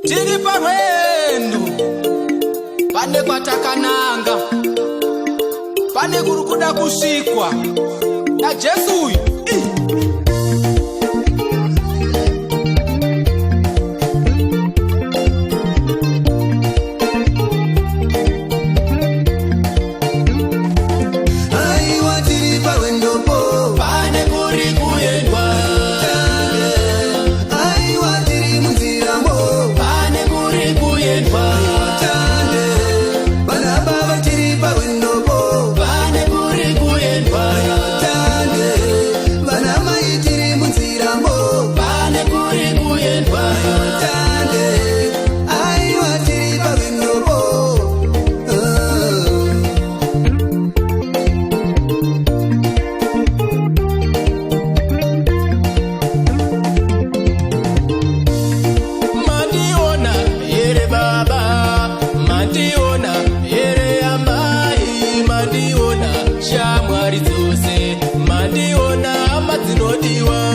Tiri parwendo, pane kwatakananga, pane kurukuda kusvikwa na Jesu uyu. Mandiona, shamwari dzose, mandiona, madzinodiwa.